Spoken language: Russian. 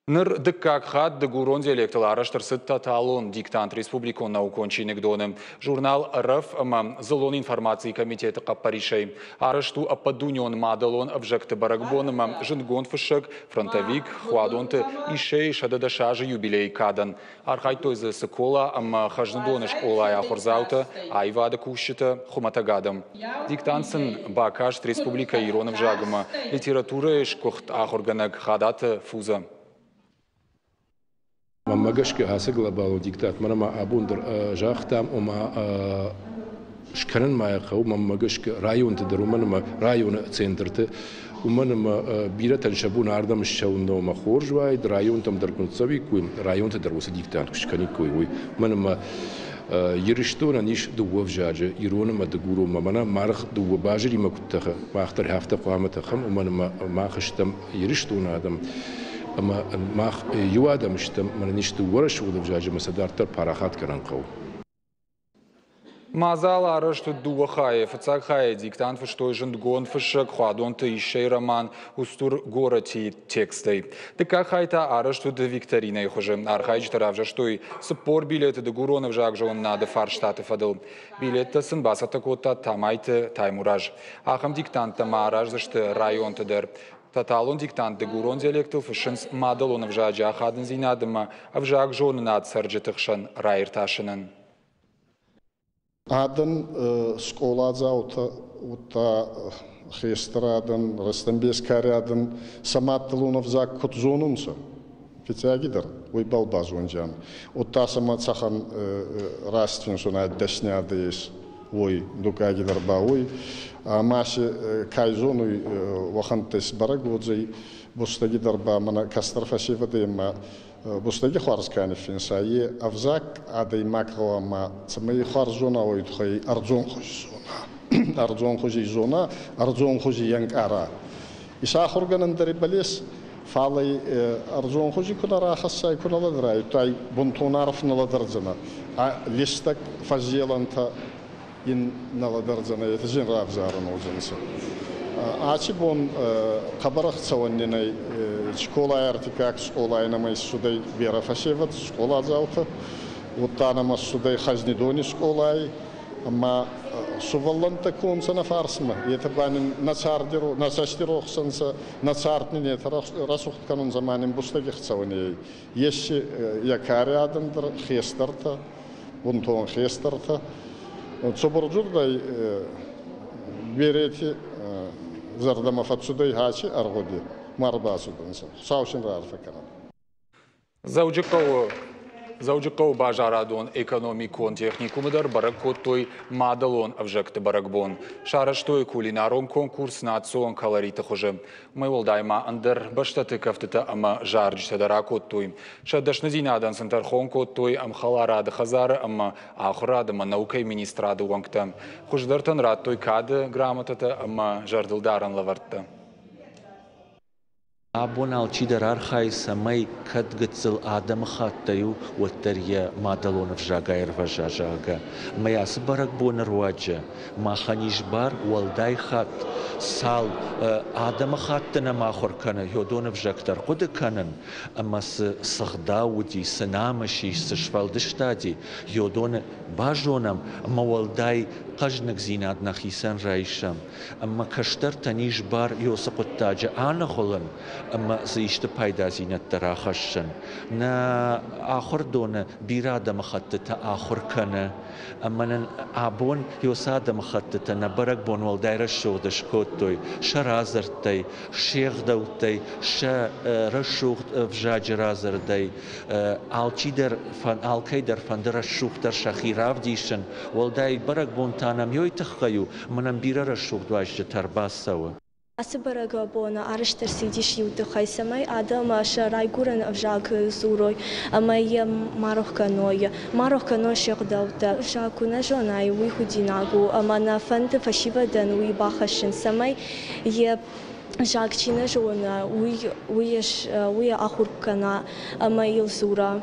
Ныр дыккак хат дегурон диалектал араштырсыт таталон диктант республикон наукончиник доным. Журнал РФ зелон информации комитета каппаришей. Арашту ападуньон мадалон обжекты барагбоном жингон фышек фронтовик хуадонты ишей шададашажи юбилей кадан. Архайтойзы сыкола хажндоныш олая хорзаута айвада кущита хуматагадам. Диктантсын бакашт республика иронов жагма. Литература ишкухт ахорганаг хадата фуза. Магашки хасы глобалу диктат мама абундер жахтам ома шкарен майхау магашки район тедер уманма район центрте уманма бирatan шабун ардам шаундо ма хоржвай район там деркунцови куй район тедер уса диктат шкани куй уманма يرشتونا نيش دو وفجاجة يرونا ما دقولوا ما منا مارخ دو باجري ما كنت ما أختار هفته قامة خم ومن ما خشتم يرشتونا آدم أما ما يوادم شتم من نيش دو ورش ولا فجاجة مسدارتر باراخات كران قو Мазал арашту дуахае, фацахае, диктант фыштой жингон фышек, хуадонты ишей роман, устур гороти текстой. Дека хайта арашту де викториной хуже. Архайч таравжа штой спор билеты де гуронов жакжон на де фарштаты фадыл. Билетта сын басата кота тамайте таймураж. Ахам диктанта маараж зашты район тедер. Таталон диктант де гурон диалектил фышынс мадалон вжаджа ахадын зинадыма, авжак жонын ад сарджетыхшан райырташынын. Аден школадзаута ута хестраден растамбескаряден саматтылунов зак кутзонунса фитягидер уйбал базунжан ута саматсахан растин сона дашнядес ой дукагидер бауй амаши кайзонуй вахантес барагодзей бустагидер ба мана кастарфасивадема بوستگی خارج کنی فینسایی افزاک عدی مکرو ما سمی خارج زونا وید خی ارزون خوش زونا ارزون خوشی زونا ارزون خوشی ینگ آرا ایسا خورگان داری بلیس فعلی ارزون خوشی کنه را خاصی کنه لدرای تای بنتون عرف نلدرزنا لیستک فضیلان تا این نلدرزنا یتجین را افزارن وزنسه آچی بون خبرخ سوانینای школа артикак школа инамай судай вера фашеват школа заута утанама судай хазнидони школай ама сувалланта консана фарсма это банин нацардиру нацаштирохсанса нацартни не расухт канун заманин бустаги хцавани ещи якариадандр хестарта бунтон хестарта цоборджурдай берети зардама фатсудай хачи аргоди Марбасуданса, саушин рарфакана. Зауджиков бажарадон экономикон техникумдар баракотой мадалон авжекты баракбон. Шараштой кулинарон конкурс национ калорита хуже. Мы волдайма андер баштаты кафтыта ама жарджи тадаракотой. Шадашназинадан сантархон котой ам халарады хазары ама ахурады ма наукай министрады уангтам. Хуждартан радтой кады грамотата ама жардылдаран лавартта. أبون الشيدر أرخي سماي كتجتزل آدم خاتيو والتريا ما دلون في جاغير في جاغا ما يصبرك بون رواجة ما خنيش بار والداي خات سال آدم خاتنا ما خور كنا يودون في جاكتر قد كنن أما صخدا ودي سنامشي سشفال دشتادي يودون باجونم ما والداي قجنك زينات نخيسان رايشم أما كشتر تنيش بار يوسق التاج أنا خلن أما زيشت بايدا زينت تراخشن نا آخر دون بيرادة مخططة آخر كنا أما نن عبون يوسادة مخططة نبرك بون والداير الشودش كوتوي شرازرتي شيخ دوتي شا رشوخ فجاج رازردي آلچيدر فان آلكيدر فاندر الشوخ در شخيراف ديشن والداي برك بون تانم يوي تخيو منم بيرا الشوخ دواج ترباس سوا أسبرق بونا أرشتر سيديش يودخاي سماي آدم شراي قرن أفجاك زوروي أما ي ماروخ كنوي شيخ دوتا شاكونا جوناي ويهوديناغو أما نافنت فشيبا دن ويباخشن سماي ي جاكشينا جونا وي أخور كنا أما يلزورا